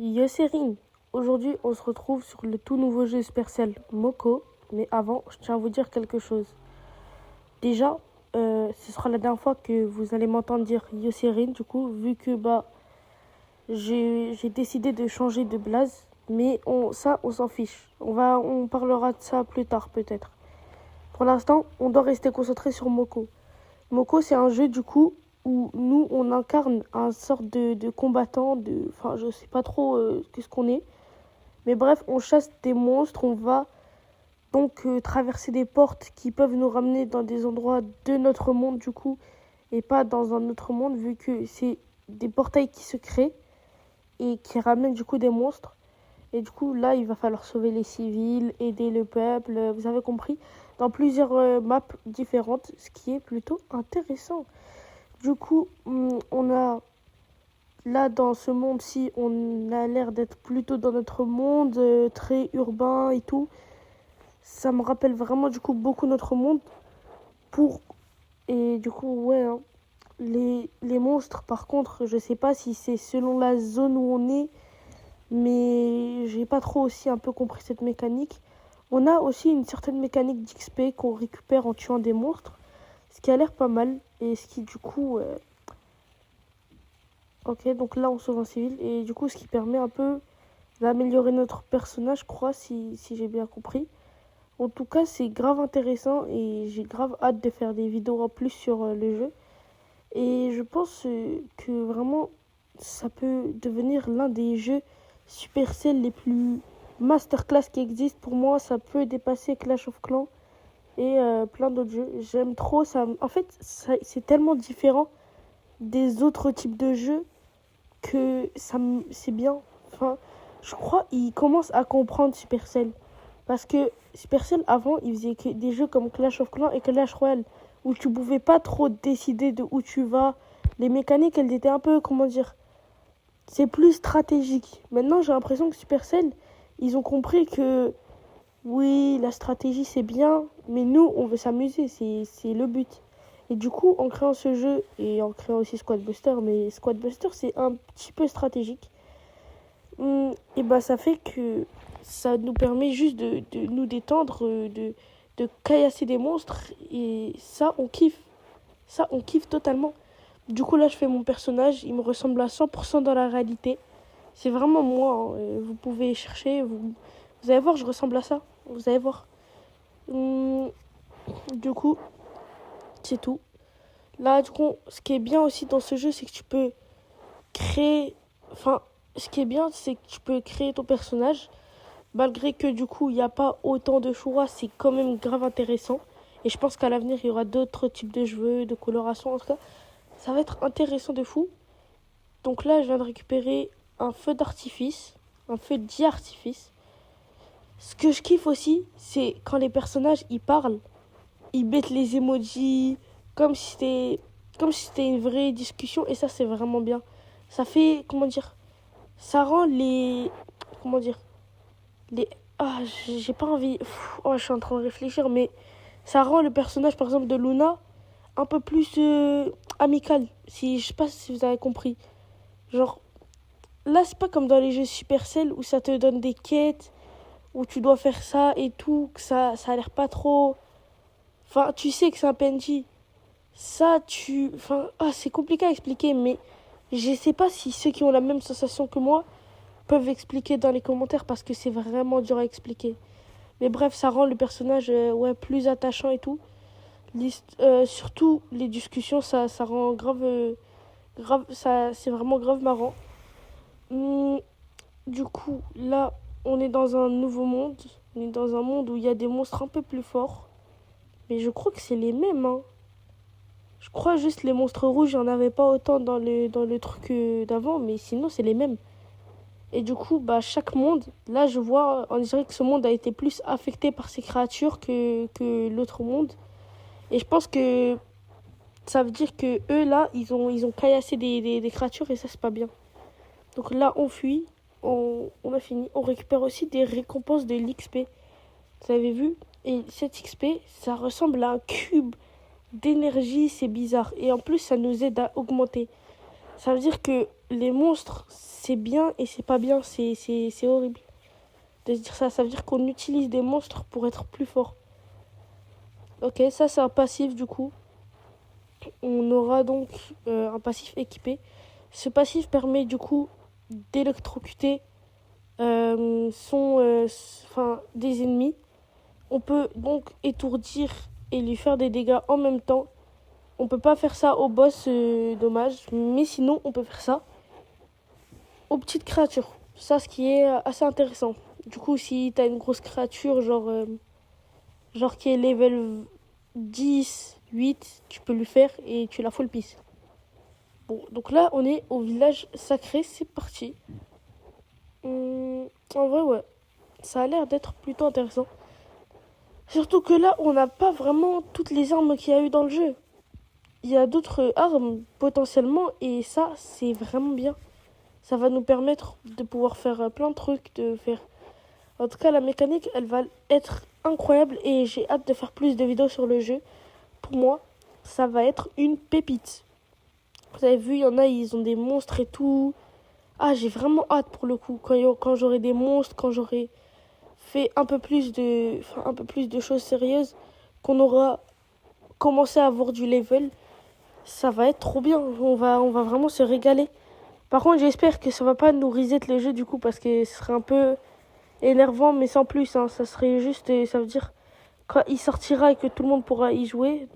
Yo Cérine, aujourd'hui on se retrouve sur le tout nouveau jeu Supercell Moko, mais avant je tiens à vous dire quelque chose. Déjà, ce sera la dernière fois que vous allez m'entendre dire Yo Cérine, du coup, vu que j'ai décidé de changer de blaze, mais on s'en fiche. On parlera de ça plus tard peut-être. Pour l'instant, on doit rester concentré sur Moko. Moko, c'est un jeu du coup où nous on incarne un sorte de combattant, enfin je sais pas trop qu'est-ce qu'on est. Mais bref, on chasse des monstres, on va donc traverser des portes qui peuvent nous ramener dans des endroits de notre monde du coup, et pas dans un autre monde vu que c'est des portails qui se créent et qui ramènent du coup des monstres. Et du coup là, il va falloir sauver les civils, aider le peuple, vous avez compris, dans plusieurs maps différentes, ce qui est plutôt intéressant. Du coup, on a là dans ce monde-ci, on a l'air d'être plutôt dans notre monde, très urbain et tout. Ça me rappelle vraiment du coup beaucoup notre monde. Pour Et du coup ouais, hein, les monstres par contre, je sais pas si c'est selon la zone où on est, mais j'ai pas trop aussi un peu compris cette mécanique. On a aussi une certaine mécanique d'XP qu'on récupère en tuant des monstres, ce qui a l'air pas mal et ce qui du coup ok, donc là on sauve un civil et du coup ce qui permet un peu d'améliorer notre personnage, je crois, si j'ai bien compris. En tout cas, c'est grave intéressant et j'ai grave hâte de faire des vidéos en plus sur le jeu. Et je pense que vraiment, ça peut devenir l'un des jeux Supercell les plus masterclass qui existent. Pour moi, ça peut dépasser Clash of Clans et plein d'autres jeux. J'aime trop ça. En fait, c'est tellement différent des autres types de jeux que c'est bien. Enfin, je crois qu'ils commencent à comprendre Supercell. Parce que Supercell, avant, ils faisaient des jeux comme Clash of Clans et Clash Royale, où tu pouvais pas trop décider de où tu vas. Les mécaniques, elles étaient un peu, comment dire, c'est plus stratégique. Maintenant, j'ai l'impression que Supercell, ils ont compris que, oui, la stratégie, c'est bien, mais nous, on veut s'amuser, c'est le but. Et du coup, en créant ce jeu, et en créant aussi Squad Buster, mais Squad Buster, c'est un petit peu stratégique, et bah ça fait que ça nous permet juste de nous détendre, de caillasser des monstres. Et ça, on kiffe. Ça, on kiffe totalement. Du coup, là, je fais mon personnage. Il me ressemble à 100% dans la réalité. C'est vraiment moi, hein. Vous pouvez chercher. Vous allez voir, je ressemble à ça. Vous allez voir. Hum, du coup, c'est tout. Là, du coup, ce qui est bien aussi dans ce jeu, c'est que tu peux créer... Enfin, ce qui est bien, c'est que tu peux créer ton personnage. Malgré que du coup, il n'y a pas autant de choix, c'est quand même grave intéressant. Et je pense qu'à l'avenir, il y aura d'autres types de cheveux, de coloration. En tout cas, ça va être intéressant de fou. Donc là, je viens de récupérer un feu d'artifice, un feu d'artifice. Ce que je kiffe aussi, c'est quand les personnages, ils parlent, ils mettent les emojis, comme si c'était, comme si c'était une vraie discussion. Et ça, c'est vraiment bien. Ça fait, comment dire, ça rend comment dire, les... Ah, j'ai pas envie. Oh, je suis en train de réfléchir, mais ça rend le personnage, par exemple, de Luna un peu plus amical. Si, je sais pas si vous avez compris. Genre, là, c'est pas comme dans les jeux Supercell où ça te donne des quêtes, où tu dois faire ça et tout, que ça a l'air pas trop. Enfin, tu sais que c'est un PNJ. Enfin, c'est compliqué à expliquer, mais je sais pas si ceux qui ont la même sensation que moi peuvent expliquer dans les commentaires parce que c'est vraiment dur à expliquer. Mais bref, ça rend le personnage ouais, plus attachant et tout. Surtout les discussions, ça rend grave c'est vraiment grave marrant. Hum, du coup, là, on est dans un nouveau monde. On est dans un monde où il y a des monstres un peu plus forts. Mais je crois que c'est les mêmes, hein. Je crois juste les monstres rouges, il n'y en avait pas autant dans le truc d'avant, mais sinon, c'est les mêmes. Et du coup, bah, chaque monde, là, je vois, on dirait que ce monde a été plus affecté par ces créatures que l'autre monde. Et je pense que ça veut dire que eux, là, ils ont caillassé des créatures et ça, c'est pas bien. Donc là, on fuit, on a fini. On récupère aussi des récompenses de l'XP. Vous avez vu? Et cet XP, ça ressemble à un cube d'énergie, c'est bizarre. Et en plus, ça nous aide à augmenter. Ça veut dire que les monstres, c'est bien et c'est pas bien, c'est horrible de se dire ça. Ça veut dire qu'on utilise des monstres pour être plus fort. Ok, ça c'est un passif du coup. On aura donc un passif équipé. Ce passif permet du coup d'électrocuter des ennemis. On peut donc étourdir et lui faire des dégâts en même temps. On peut pas faire ça au boss, dommage. Mais sinon, on peut faire ça aux petites créatures. Ça, ce qui est assez intéressant. Du coup, si t'as une grosse créature, genre qui est level 10, 8, tu peux lui faire et tu la full piece. Bon, donc là, on est au village sacré. C'est parti. En vrai, ouais. Ça a l'air d'être plutôt intéressant. Surtout que là, on n'a pas vraiment toutes les armes qu'il y a eu dans le jeu. Il y a d'autres armes potentiellement et ça, c'est vraiment bien. Ça va nous permettre de pouvoir faire plein de trucs, de faire... En tout cas, la mécanique, elle va être incroyable et j'ai hâte de faire plus de vidéos sur le jeu. Pour moi, ça va être une pépite. Vous avez vu, il y en a, ils ont des monstres et tout. Ah, j'ai vraiment hâte pour le coup. Quand j'aurai des monstres, quand j'aurai fait un peu plus de choses sérieuses, qu'on aura commencé à avoir du level, ça va être trop bien. On va vraiment se régaler. Par contre, j'espère que ça va pas nous reset le jeu du coup, parce que ce serait un peu énervant, mais sans plus. Hein. Ça serait juste, ça veut dire quand il sortira et que tout le monde pourra y jouer,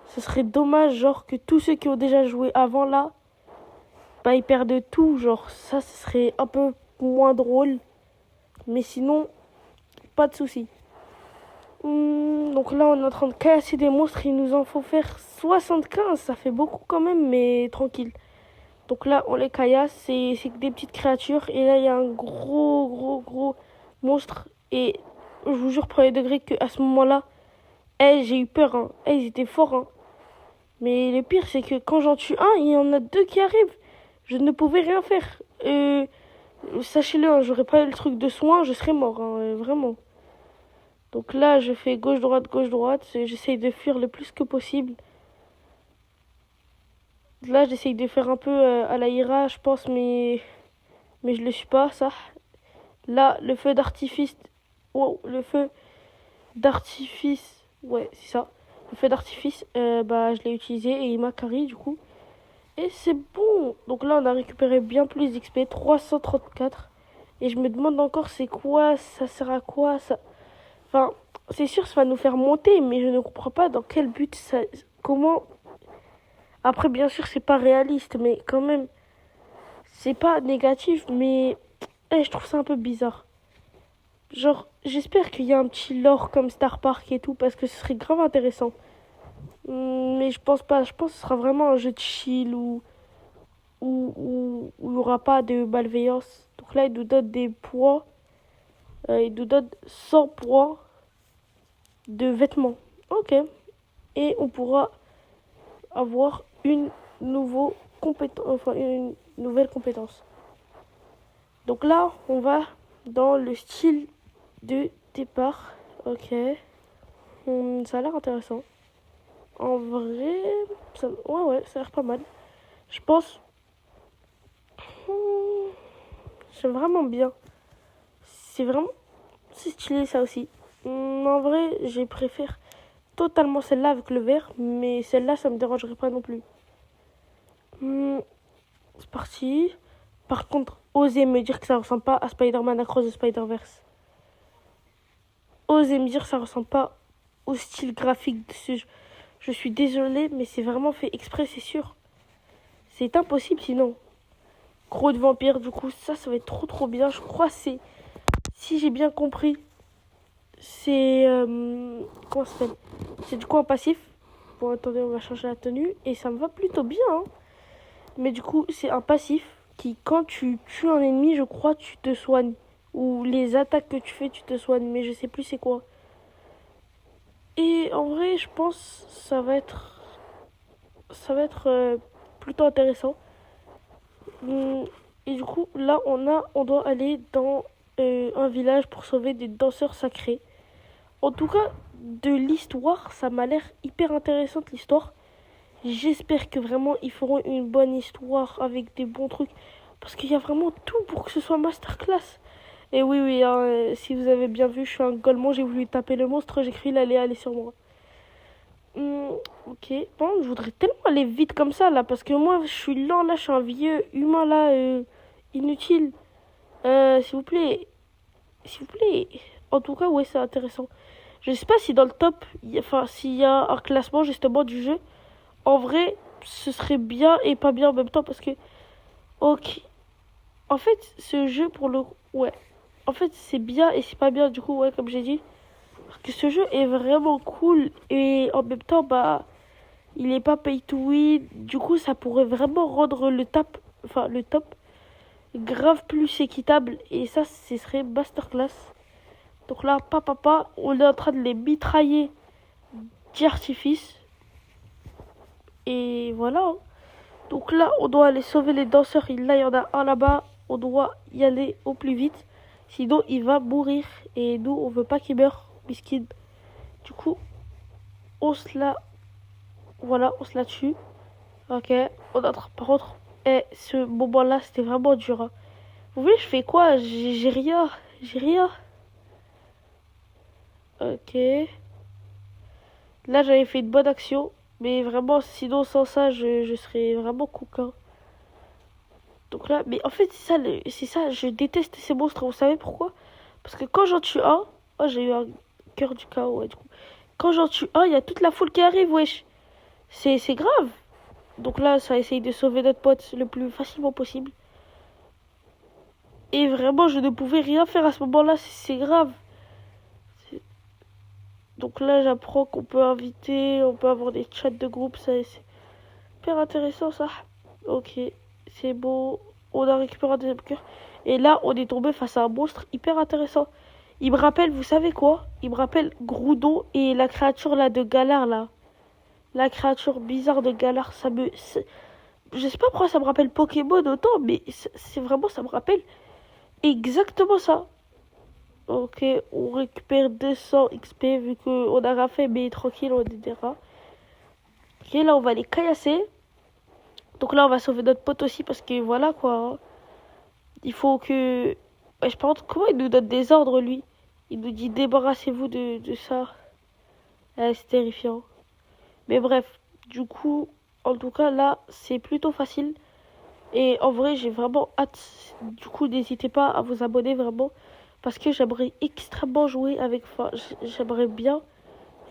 ce serait dommage, genre que tous ceux qui ont déjà joué avant là, bah ils perdent tout. Genre ça, ce serait un peu moins drôle. Mais sinon, pas de soucis. Donc là, on est en train de casser des monstres. Il nous en faut faire 75. Ça fait beaucoup quand même, mais tranquille. Donc là, on les caillasse. C'est des petites créatures. Et là, il y a un gros monstre. Et je vous jure, premier degré, qu'à ce moment-là, j'ai eu peur. Hein. Ils étaient forts. Hein. Mais le pire, c'est que quand j'en tue un, il y en a deux qui arrivent. Je ne pouvais rien faire. Sachez-le, hein, j'aurais pas eu le truc de soin, je serais mort. Hein, vraiment. Donc là, je fais gauche-droite, gauche-droite. J'essaye de fuir le plus que possible. Là, j'essaye de faire un peu à la Ira, je pense, mais je le suis pas, ça. Là, le feu d'artifice. Wow, le feu d'artifice. Ouais, c'est ça. Le feu d'artifice, je l'ai utilisé et il m'a carry, du coup. Et c'est bon. Donc là, on a récupéré bien plus d'XP, 334. Et je me demande encore, c'est quoi, ça sert à quoi, ça... Enfin, c'est sûr, ça va nous faire monter, mais je ne comprends pas dans quel but ça... Comment... Après, bien sûr, c'est pas réaliste, mais quand même, c'est pas négatif, mais je trouve ça un peu bizarre. Genre, j'espère qu'il y a un petit lore comme Star Park et tout, parce que ce serait grave intéressant. Mais je pense pas, je pense que ce sera vraiment un jeu de chill où il n'y aura pas de malveillance. Donc là, il nous donne des poids, il nous donne 100 poids de vêtements. Ok. Et on pourra avoir une nouvelle compétence. Donc là, on va dans le style de départ. Ok. Ça a l'air intéressant. En vrai, ouais, ça a l'air pas mal. Je pense... J'aime vraiment bien. C'est stylé ça aussi. En vrai, je préfère totalement celle-là avec le vert, mais celle-là, ça me dérangerait pas non plus. C'est parti. Par contre, osez me dire que ça ressemble pas à Spider-Man Across the Spider-Verse. Osez me dire que ça ressemble pas au style graphique de ce jeu. Je suis désolée, mais c'est vraiment fait exprès, c'est sûr. C'est impossible sinon. Gros de vampire, du coup, ça va être trop bien. Je crois c'est... Si j'ai bien compris, c'est... comment ça s'appelle? C'est du coup un passif. Bon, attendez, on va changer la tenue. Et ça me va plutôt bien. Hein. Mais du coup, c'est un passif qui, quand tu tues un ennemi, je crois, tu te soignes. Ou les attaques que tu fais, tu te soignes. Mais je sais plus c'est quoi. Et en vrai, je pense ça va être plutôt intéressant. Et du coup, là, on doit aller dans un village pour sauver des danseurs sacrés. En tout cas, de l'histoire, ça m'a l'air hyper intéressante l'histoire. J'espère que vraiment ils feront une bonne histoire avec des bons trucs. Parce qu'il y a vraiment tout pour que ce soit masterclass. Et oui, oui, hein, si vous avez bien vu, je suis un golemon, j'ai voulu taper le monstre, j'ai cru qu'il allait aller sur moi. Ok, bon, je voudrais tellement aller vite comme ça là, parce que moi je suis lent là, je suis un vieux humain là, inutile. S'il vous plaît, s'il vous plaît. En tout cas, ouais, c'est intéressant. Je sais pas si dans le top, enfin, s'il y a un classement justement du jeu. En vrai, ce serait bien et pas bien en même temps parce que, ok. En fait, ce jeu pour le, ouais. En fait, c'est bien et c'est pas bien du coup, ouais, comme j'ai dit. Parce que ce jeu est vraiment cool et en même temps, bah, il est pas pay to win. Du coup, ça pourrait vraiment rendre le top grave plus équitable. Et ça, ce serait masterclass. Donc là, papa, on est en train de les mitrailler d'artifice. Et voilà, hein. Donc là, on doit aller sauver les danseurs. Là, il y en a un là-bas. On doit y aller au plus vite. Sinon, il va mourir. Et nous, on veut pas qu'il meure, miskin. Du coup, on se la... Voilà, on se la tue. Ok. Par contre, ce moment-là, c'était vraiment dur, hein. Vous voulez, je fais quoi? J'ai rien. J'ai rien. Ok. Là, j'avais fait une bonne action. Mais vraiment, sinon, sans ça, je serais vraiment coquin. Donc là, mais en fait, c'est ça, je déteste ces monstres. Vous savez pourquoi? Parce que quand j'en tue un, oh, j'ai eu un cœur du chaos, ouais, du coup. Quand j'en tue un, il y a toute la foule qui arrive, wesh. C'est grave. Donc là, ça essaye de sauver notre pote le plus facilement possible. Et vraiment, je ne pouvais rien faire à ce moment-là, c'est grave. Donc là, j'apprends qu'on peut inviter, on peut avoir des chats de groupe, ça c'est hyper intéressant ça. Ok, c'est beau. On a récupéré un deuxième cœur. Et là, on est tombé face à un monstre hyper intéressant. Il me rappelle, vous savez quoi? Il me rappelle Groudon et la créature là de Galar là. La créature bizarre de Galar, je sais pas pourquoi ça me rappelle Pokémon autant, mais c'est vraiment, ça me rappelle exactement ça. Ok, on récupère 200 XP vu qu'on a rien fait, mais tranquille, on est des rats. Ok, là, on va les caillasser. Donc là, on va sauver notre pote aussi parce que voilà quoi, hein. Il faut que... Ouais, je pense, comment il nous donne des ordres lui? Il nous dit débarrassez-vous de ça. C'est terrifiant. Mais bref, du coup, en tout cas là, c'est plutôt facile. Et en vrai, j'ai vraiment hâte. Du coup, n'hésitez pas à vous abonner vraiment. Parce que j'aimerais extrêmement jouer avec... Enfin, j'aimerais bien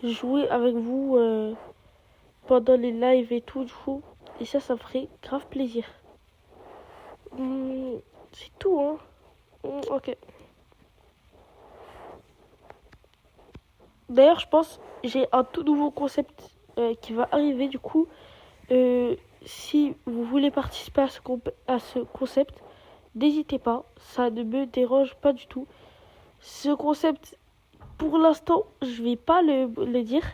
jouer avec vous pendant les lives et tout, du coup. Et ça me ferait grave plaisir. C'est tout, hein. Ok. D'ailleurs, je pense j'ai un tout nouveau concept qui va arriver, du coup. Si vous voulez participer à ce concept, n'hésitez pas. Ça ne me dérange pas du tout. Ce concept, pour l'instant, je vais pas le dire.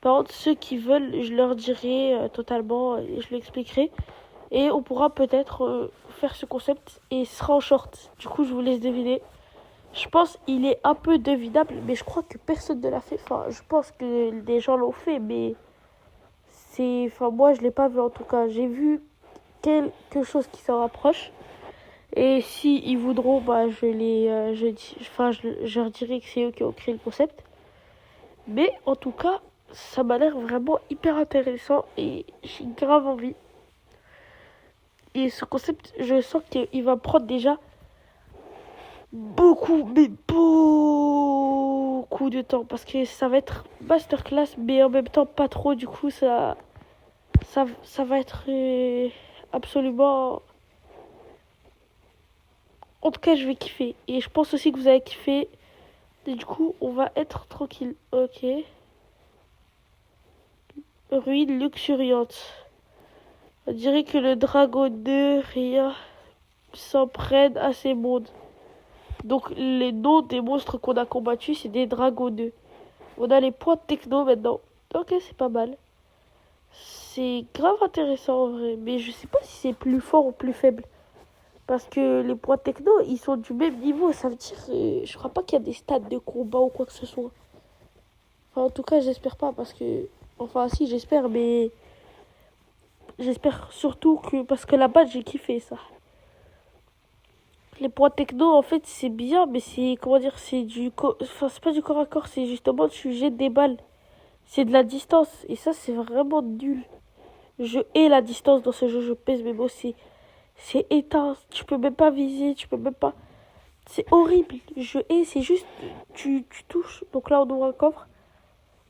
Par contre, ceux qui veulent, je leur dirai totalement et je l'expliquerai. Et on pourra peut-être faire ce concept et ce sera en short. Du coup, je vous laisse deviner. Je pense qu'il est un peu devinable, mais je crois que personne ne l'a fait. Enfin, je pense que des gens l'ont fait, mais enfin, moi, je l'ai pas vu en tout cas. J'ai vu quelque chose qui s'en rapproche. Et si ils voudront, bah, je leur dirai que c'est eux qui ont créé le concept. Mais en tout cas, ça m'a l'air vraiment hyper intéressant et j'ai grave envie. Et ce concept, je sens qu'il va prendre déjà beaucoup, mais beaucoup de temps. Parce que ça va être masterclass, mais en même temps pas trop. Du coup, ça va être absolument... En tout cas, je vais kiffer. Et je pense aussi que vous allez kiffer. Et du coup, on va être tranquille. Ok. Ruine luxuriante. On dirait que le dragon de rien s'en prenne à ces mondes. Donc les noms des monstres qu'on a combattus, c'est des dragons 2. On a les points de techno maintenant. Ok, c'est pas mal. C'est grave intéressant en vrai. Mais je sais pas si c'est plus fort ou plus faible. Parce que les points techno, ils sont du même niveau. Ça veut dire, je crois pas qu'il y a des stades de combat ou quoi que ce soit. Enfin, en tout cas, j'espère pas parce que... Enfin, si, j'espère, mais... j'espère surtout que... Parce que là-bas, j'ai kiffé ça. Les points techno, en fait, c'est bien, mais c'est... Comment dire? C'est du... Enfin, c'est pas du corps à corps, c'est justement tu jettes des balles. C'est de la distance. Et ça, c'est vraiment nul. Je hais la distance dans ce jeu, je pèse mes mots. C'est éteint. Tu peux même pas viser, tu peux même pas... C'est horrible. Je hais, c'est juste... Tu touches. Donc là, on ouvre un coffre.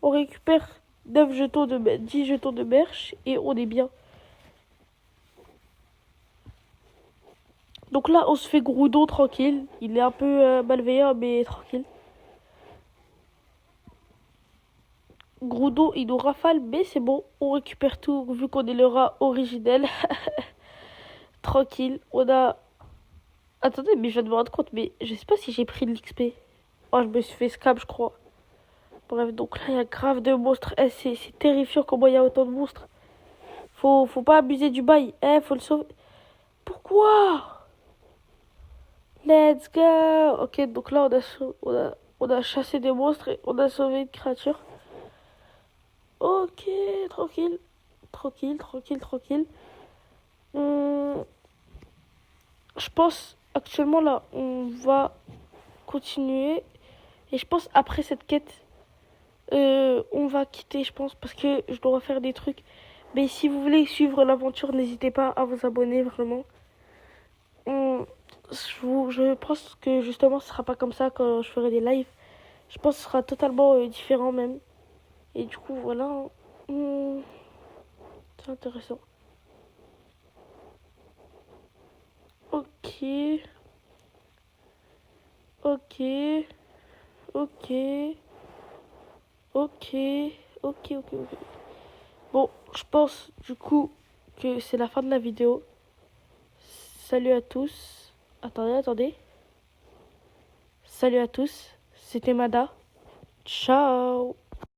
On récupère 9 jetons de... 10 jetons de merch et on est bien. Donc là, on se fait Groudon tranquille. Il est un peu malveillant, mais tranquille. Groudon, il nous rafale, mais c'est bon. On récupère tout, vu qu'on est le rat originel. Tranquille. On a... Attendez, mais je viens de me rendre compte, mais je sais pas si j'ai pris de l'XP. Oh, je me suis fait scam, je crois. Bref, donc là, il y a grave de monstres. Eh, c'est terrifiant comment il y a autant de monstres. Faut pas abuser du bail. Eh, faut le sauver. Pourquoi? Let's go. Ok, donc là, on a chassé des monstres et on a sauvé une créature. Ok, tranquille. Tranquille, tranquille, tranquille. Je pense, actuellement, là, on va continuer. Et je pense, après cette quête, on va quitter, je pense, parce que je dois faire des trucs. Mais si vous voulez suivre l'aventure, n'hésitez pas à vous abonner, vraiment. Je pense que justement ce sera pas comme ça quand je ferai des lives. Je pense que ce sera totalement différent même. Et du coup voilà. Hum, c'est intéressant. Ok. Ok. Ok. Ok. Ok. Ok. Ok. Bon, je pense du coup que c'est la fin de la vidéo. Salut à tous. Attendez, attendez. Salut à tous. C'était Mada. Ciao.